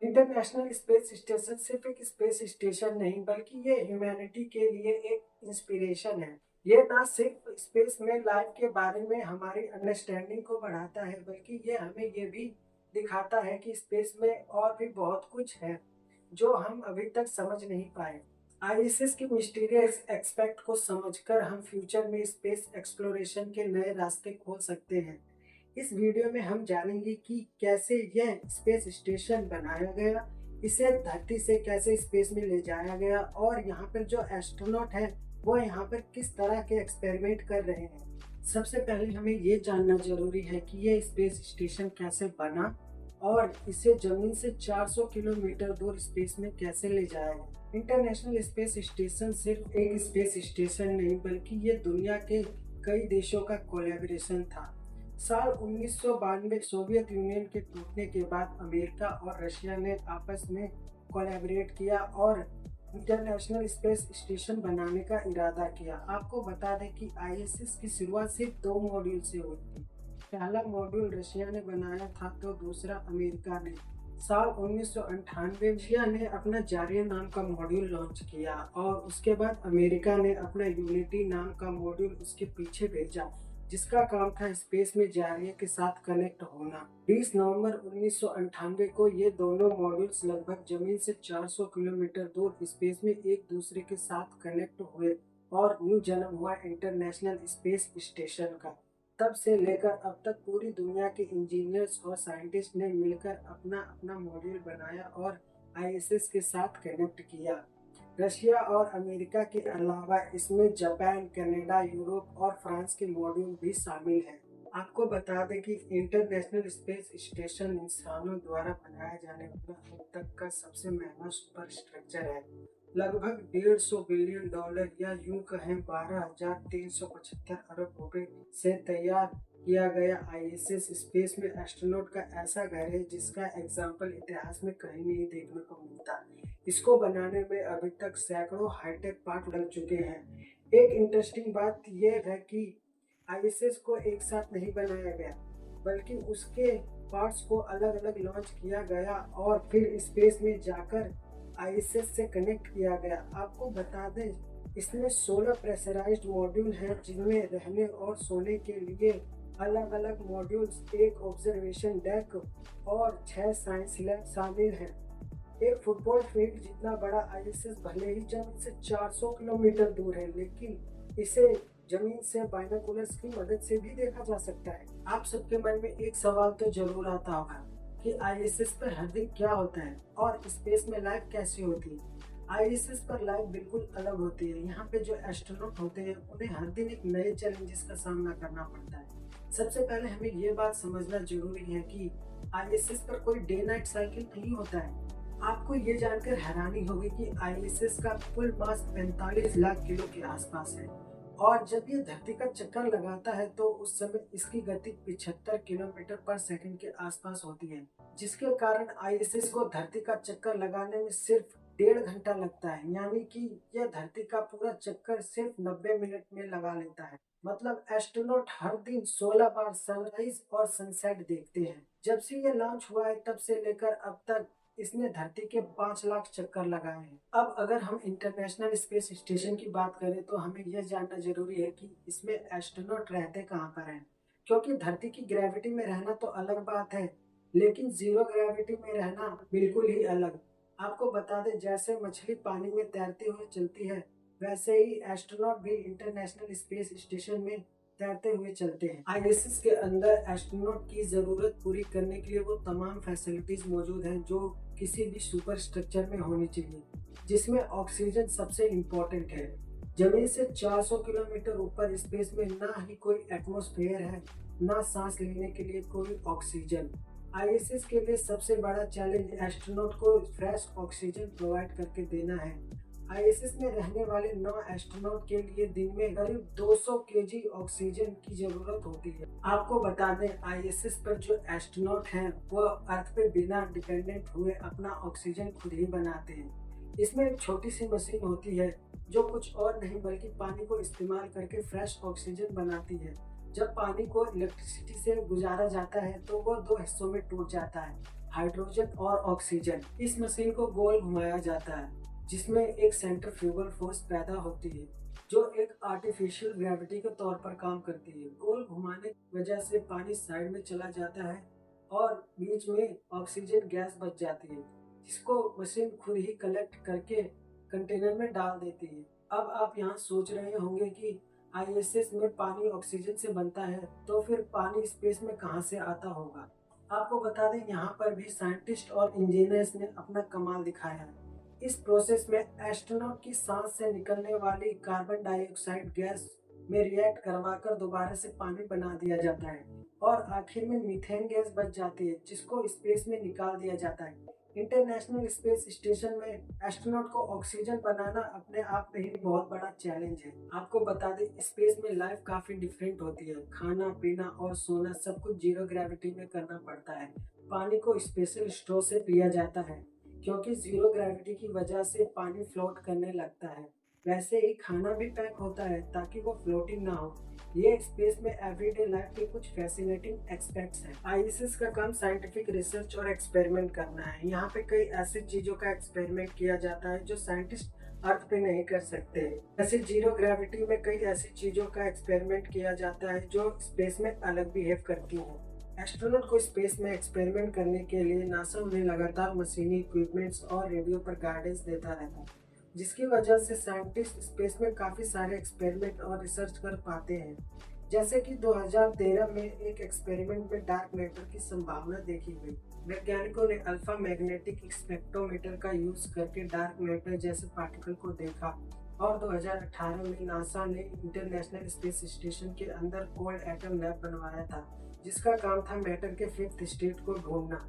International space station सिर्फ एक space station नहीं बल्कि ये ह्यूमैनिटी के लिए एक इंस्पिरेशन है। ये ना सिर्फ स्पेस में लाइफ के बारे में हमारी अंडरस्टैंडिंग को बढ़ाता है बल्कि ये हमें ये भी दिखाता है कि स्पेस में और भी बहुत कुछ है जो हम अभी तक समझ नहीं पाए। आईएसएस के मिस्टीरियस एक्सपेक्ट को समझकर हम फ्यूचर में स्पेस एक्सप्लोरेशन के नए रास्ते खोल सकते हैं। इस वीडियो में हम जानेंगे कि कैसे यह स्पेस स्टेशन बनाया गया, इसे धरती से कैसे स्पेस में ले जाया गया और यहाँ पर जो एस्ट्रोनॉट है वो यहाँ पर किस तरह के एक्सपेरिमेंट कर रहे हैं। सबसे पहले हमें ये जानना जरूरी है कि यह स्पेस स्टेशन कैसे बना और इसे जमीन से 400 किलोमीटर दूर स्पेस में कैसे ले जाया गया। इंटरनेशनल स्पेस स्टेशन सिर्फ एक स्पेस स्टेशन नहीं बल्कि ये दुनिया के कई देशों का कोलैबोरेशन था। साल 1992 सोवियत यूनियन के टूटने के बाद अमेरिका और रशिया ने आपस में कोलैबोरेट किया और इंटरनेशनल स्पेस स्टेशन बनाने का इरादा किया। आपको बता दें कि आईएसएस की शुरुआत सिर्फ 2 मॉड्यूल से हुई थी। पहला मॉड्यूल रशिया ने बनाया था तो दूसरा अमेरिका ने। साल 1998 रशिया ने अपना जारिया नाम का मॉड्यूल लॉन्च किया और उसके बाद अमेरिका ने अपना यूनिटी नाम का मॉड्यूल उसके पीछे भेजा जिसका काम था स्पेस में जारिया के साथ कनेक्ट होना। 20 नवंबर 1998 को ये दोनों मॉड्यूल्स लगभग जमीन से 400 किलोमीटर दूर स्पेस में एक दूसरे के साथ कनेक्ट हुए और न्यू जन्म हुआ इंटरनेशनल स्पेस स्टेशन का। तब से लेकर अब तक पूरी दुनिया के इंजीनियर्स और साइंटिस्ट ने मिलकर अपना अपना मॉड्यूल बनाया और आईएसएस के साथ कनेक्ट किया। रशिया और अमेरिका के अलावा इसमें जापान, कनाडा, यूरोप और फ्रांस के मॉड्यूल भी शामिल हैं। आपको बता दें कि इंटरनेशनल स्पेस स्टेशन इंसानों द्वारा बनाया जाने वाला अब तक का सबसे महंगा सुपर स्ट्रक्चर है। लगभग 150 बिलियन डॉलर या यूं कहें 12,375 अरब रुपए से तैयार किया गया आईएसएस स्पेस में एस्ट्रोनॉट का ऐसा घर है जिसका एग्जाम्पल इतिहास में कहीं नहीं देखने को मिलता। इसको बनाने में अभी तक सैकड़ों हाईटेक पार्ट लग चुके हैं। एक इंटरेस्टिंग बात यह है कि आईएसएस को एक साथ नहीं बनाया गया बल्कि उसके पार्ट्स को अलग अलग लॉन्च किया गया और फिर स्पेस में जाकर आईएसएस से कनेक्ट किया गया। आपको बता दें इसमें 16 प्रेशराइज्ड मॉड्यूल हैं जिनमें रहने और सोने के लिए अलग अलग मॉड्यूल्स, एक ऑब्जर्वेशन डेक और 6 साइंस लैब शामिल हैं। एक फुटबॉल फील्ड जितना बड़ा आईएसएस भले ही जमीन से 400 किलोमीटर दूर है लेकिन इसे जमीन से बाइनोकुलर्स की मदद से भी देखा जा सकता है। आप सबके मन में एक सवाल तो जरूर आता होगा कि आईएसएस पर हर दिन क्या होता है और स्पेस में लाइफ कैसी होती है। आईएसएस पर लाइफ बिल्कुल अलग होती है। यहाँ पे जो एस्ट्रोनॉट होते हैं उन्हें हर दिन एक नए चैलेंजेस का सामना करना पड़ता है। सबसे पहले हमें ये बात समझना जरूरी है कि आईएसएस पर कोई डे नाइट साइकिल नहीं होता है। आपको ये जानकर हैरानी होगी कि आईएसएस का कुल मास 45 लाख किलो के आसपास है और जब ये धरती का चक्कर लगाता है तो उस समय इसकी गति 75 किलोमीटर पर सेकंड के आसपास होती है, जिसके कारण आईएसएस को धरती का चक्कर लगाने में सिर्फ 1.5 घंटा लगता है। यानी कि यह धरती का पूरा चक्कर सिर्फ 90 मिनट में लगा लेता है। मतलब एस्ट्रोनॉट हर दिन 16 बार सनराइज और सनसेट देखते हैं। जब से ये लॉन्च हुआ है तब से लेकर अब तक इसने धरती के 5 लाख चक्कर लगाए हैं। अब अगर हम इंटरनेशनल स्पेस स्टेशन की बात करें तो हमें यह जानना जरूरी है कि इसमें एस्ट्रोनॉट रहते कहाँ पर हैं, क्योंकि धरती की ग्रेविटी में रहना तो अलग बात है लेकिन जीरो ग्रेविटी में रहना बिल्कुल ही अलग। आपको बता दें जैसे मछली पानी में तैरते हुए चलती है वैसे ही एस्ट्रोनॉट भी इंटरनेशनल स्पेस स्टेशन में तैरते हुए चलते हैं। आईएसएस के अंदर एस्ट्रोनॉट की जरूरत पूरी करने के लिए वो तमाम फैसिलिटीज मौजूद हैं जो किसी भी सुपर स्ट्रक्चर में होनी चाहिए, जिसमें ऑक्सीजन सबसे इम्पोर्टेंट है। जमीन से 400 किलोमीटर ऊपर स्पेस में ना ही कोई एटमॉस्फेयर है, ना सांस लेने के लिए कोई ऑक्सीजन। आईएसएस के लिए सबसे बड़ा चैलेंज एस्ट्रोनॉट को फ्रेश ऑक्सीजन प्रोवाइड करके देना है। आईएसएस में रहने वाले 9 एस्ट्रोनॉट के लिए दिन में करीब 200 केजी ऑक्सीजन की जरूरत होती है। आपको बता दें आईएसएस पर जो एस्ट्रोनॉट हैं वो अर्थ पे बिना डिपेंडेंट हुए अपना ऑक्सीजन खुद ही बनाते हैं। इसमें एक छोटी सी मशीन होती है जो कुछ और नहीं बल्कि पानी को इस्तेमाल करके फ्रेश ऑक्सीजन बनाती है। जब पानी को इलेक्ट्रिसिटी से गुजारा जाता है तो वो 2 हिस्सों में टूट जाता है। हाइड्रोजन और ऑक्सीजन। इस मशीन को गोल घुमाया जाता है जिसमें एक सेंट्रीफ्यूगल फोर्स पैदा होती है जो एक आर्टिफिशियल ग्रेविटी के तौर पर काम करती है। गोल घुमाने की वजह से पानी साइड में चला जाता है और बीच में ऑक्सीजन गैस बच जाती है जिसको मशीन खुद ही कलेक्ट करके कंटेनर में डाल देती है। अब आप यहाँ सोच रहे होंगे कि आईएसएस में पानी ऑक्सीजन से बनता है तो फिर पानी स्पेस में कहाँ से आता होगा। आपको बता दें यहाँ पर भी साइंटिस्ट और इंजीनियर्स ने अपना कमाल दिखाया है। इस प्रोसेस में एस्ट्रोनॉट की सांस से निकलने वाली कार्बन डाइऑक्साइड गैस में रिएक्ट करवाकर दोबारा से पानी बना दिया जाता है और आखिर में मीथेन गैस बच जाती है जिसको स्पेस में निकाल दिया जाता है। इंटरनेशनल स्पेस स्टेशन में एस्ट्रोनॉट को ऑक्सीजन बनाना अपने आप में ही बहुत बड़ा चैलेंज है। आपको बता दें स्पेस में लाइफ काफी डिफरेंट होती है। खाना पीना और सोना सब कुछ जीरो ग्रेविटी में करना पड़ता है। पानी को स्पेशल स्ट्रॉ से पिया जाता है क्योंकि जीरो ग्रेविटी की वजह से पानी फ्लोट करने लगता है। वैसे ही खाना भी पैक होता है ताकि वो फ्लोटिंग ना हो। ये स्पेस में एवरीडे लाइफ के कुछ फैसिनेटिंग एस्पेक्ट्स हैं। आईएसएस का काम साइंटिफिक रिसर्च और एक्सपेरिमेंट करना है। यहाँ पे कई ऐसी चीजों का एक्सपेरिमेंट किया जाता है जो साइंटिस्ट अर्थ पे नहीं कर सकते। जैसे जीरो ग्रेविटी में कई ऐसी चीजों का एक्सपेरिमेंट किया जाता है जो स्पेस में अलग बिहेव करती हैं। एस्ट्रोनॉट को स्पेस में एक्सपेरिमेंट करने के लिए नासा उन्हें लगातार मशीनी इक्विपमेंट्स और रेडियो पर गाइडेंस देता रहता है जिसकी वजह से साइंटिस्ट स्पेस में काफ़ी सारे एक्सपेरिमेंट और रिसर्च कर पाते हैं। जैसे कि 2013 में एक एक्सपेरिमेंट में डार्क मैटर की संभावना देखी गई। वैज्ञानिकों ने अल्फा मैग्नेटिक स्पेक्ट्रोमीटर का यूज करके डार्क मैटर जैसे पार्टिकल को देखा और 2018 में नासा ने इंटरनेशनल स्पेस स्टेशन के अंदर कोल्ड एटम लैब बनवाया था जिसका काम था मैटर के फिफ्थ स्टेट को ढूंढना।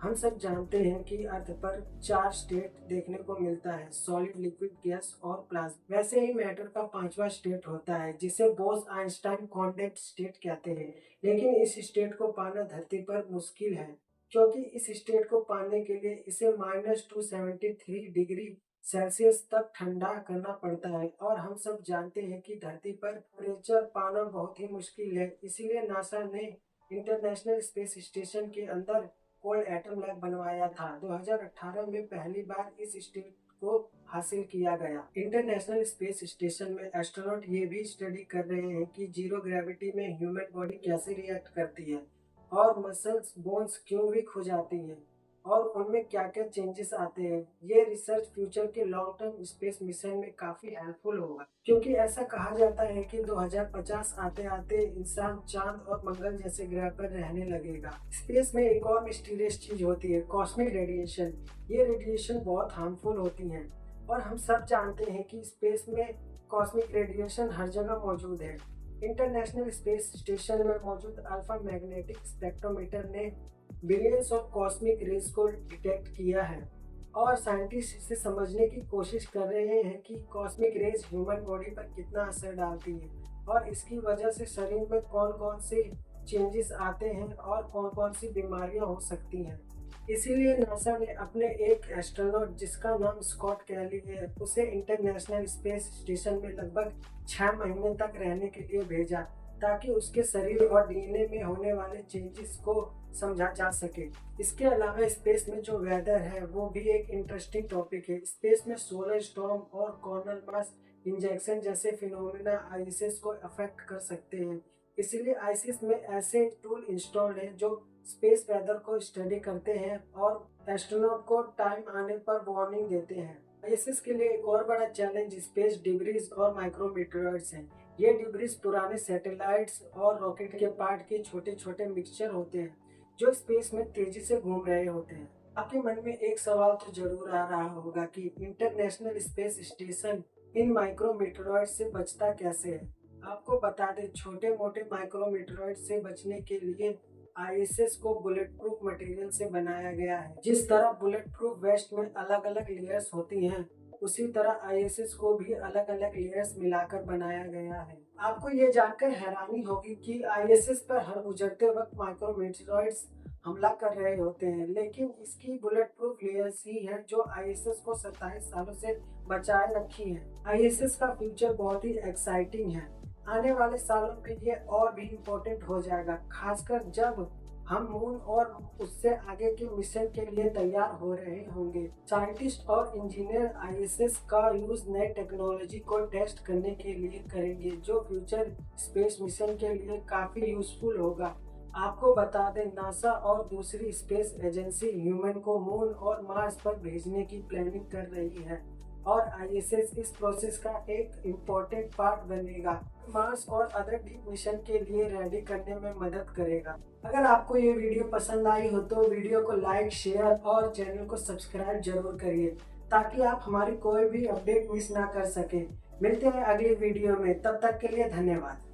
हम सब जानते हैं कि अर्थ पर 4 स्टेट देखने को मिलता है, सॉलिड, लिक्विड, गैस और प्लाज्मा। वैसे ही मैटर का 5वां स्टेट होता है जिसे बोस-आइंस्टाइन कॉन्डेंस्ड स्टेट कहते हैं। लेकिन इस स्टेट को पाना धरती पर मुश्किल है क्योंकि इस स्टेट को पाने के लिए इसे -273 डिग्री सेल्सियस तक ठंडा करना पड़ता है और हम सब जानते हैं कि धरती पर टेम्परेचर पाना बहुत ही मुश्किल है। इसीलिए नासा ने इंटरनेशनल स्पेस स्टेशन के अंदर कोल्ड एटम लैब बनवाया था। 2018 में पहली बार इस स्टेट को हासिल किया गया। इंटरनेशनल स्पेस स्टेशन में एस्ट्रोनॉट ये भी स्टडी कर रहे हैं कि जीरो ग्रेविटी में ह्यूमन बॉडी कैसे रिएक्ट करती है और मसल्स बोन्स क्यों वीक हो जाती हैं और उनमें क्या क्या चेंजेस आते हैं। ये रिसर्च फ्यूचर के लॉन्ग टर्म स्पेस मिशन में काफी हेल्पफुल होगा क्योंकि ऐसा कहा जाता है कि 2050 आते आते इंसान चांद और मंगल जैसे ग्रह पर रहने लगेगा। स्पेस में एक और मिस्टीरियस चीज होती है, कॉस्मिक रेडिएशन। ये रेडिएशन बहुत हार्मफुल होती हैं और हम सब जानते हैं कि स्पेस में कॉस्मिक रेडिएशन हर जगह मौजूद है। इंटरनेशनल स्पेस स्टेशन में मौजूद अल्फा मैग्नेटिक स्पेक्ट्रोमीटर ने बिलियंस ऑफ कॉस्मिक रेज को डिटेक्ट किया है और साइंटिस्ट इसे समझने की कोशिश कर रहे हैं कि कॉस्मिक रेज ह्यूमन बॉडी पर कितना असर डालती है और इसकी वजह से शरीर में कौन कौन से चेंजेस आते हैं और कौन कौन सी बीमारियां हो सकती हैं। इसीलिए नासा ने अपने एक एस्ट्रोनॉट जिसका नाम स्कॉट कैली है उसे इंटरनेशनल स्पेस स्टेशन में लगभग 6 महीने तक रहने के लिए भेजा ताकि उसके शरीर और डीएनए में होने वाले चेंजेस को समझा जा सके। इसके अलावा स्पेस में जो वेदर है वो भी एक इंटरेस्टिंग टॉपिक है। स्पेस में सोलर स्टॉर्म और कॉर्नर मास इंजेक्शन जैसे फिनोमेना आईएसएस को अफेक्ट कर सकते हैं। इसलिए आईएसएस में ऐसे टूल इंस्टॉल्ड हैं जो स्पेस वेदर को स्टडी करते हैं और एस्ट्रोनॉट को टाइम आने पर वार्निंग देते हैं। आईएसएस के लिए एक और बड़ा चैलेंज स्पेस डिब्रीज और माइक्रोमीटरॉइड्स हैं। ये डिब्रीज पुराने सैटेलाइट्स और रॉकेट के पार्ट के छोटे छोटे मिक्सचर होते हैं जो स्पेस में तेजी से घूम रहे होते हैं। आपके मन में एक सवाल तो जरूर आ रहा होगा कि इंटरनेशनल स्पेस स्टेशन इन माइक्रोमीटरॉइड से बचता कैसे है। आपको बता दें छोटे मोटे माइक्रोमीटरॉइड से बचने के लिए आईएसएस को बुलेट प्रूफ मटेरियल से बनाया गया है। जिस तरह बुलेट प्रूफ वेस्ट में अलग अलग लेयर्स होती हैं उसी तरह आईएसएस को भी अलग अलग लेयर्स मिलाकर बनाया गया है। आपको ये जानकर हैरानी होगी कि आईएसएस पर हर गुजरते वक्त माइक्रोमीटरॉइड्स हमला कर रहे होते हैं, लेकिन इसकी बुलेट प्रूफ लेयर्स ही है जो आईएसएस को 27 सालों से बचाए रखी है। आईएसएस का फ्यूचर बहुत ही एक्साइटिंग है। आने वाले सालों में ये और भी इम्पोर्टेंट हो जाएगा, खासकर जब हम मून और उससे आगे के मिशन के लिए तैयार हो रहे होंगे। साइंटिस्ट और इंजीनियर आईएसएस का यूज नए टेक्नोलॉजी को टेस्ट करने के लिए करेंगे, जो फ्यूचर स्पेस मिशन के लिए काफी यूजफुल होगा। आपको बता दें, नासा और दूसरी स्पेस एजेंसी ह्यूमन को मून और मार्स पर भेजने की प्लानिंग कर रही है और आईएसएस इस प्रोसेस का एक इम्पोर्टेंट पार्ट बनेगा। मार्स और अदर डीप मिशन के लिए रेडी करने में मदद करेगा। अगर आपको ये वीडियो पसंद आई हो तो वीडियो को लाइक, शेयर और चैनल को सब्सक्राइब जरूर करिए, ताकि आप हमारी कोई भी अपडेट मिस ना कर सके। मिलते हैं अगली वीडियो में, तब तक के लिए धन्यवाद।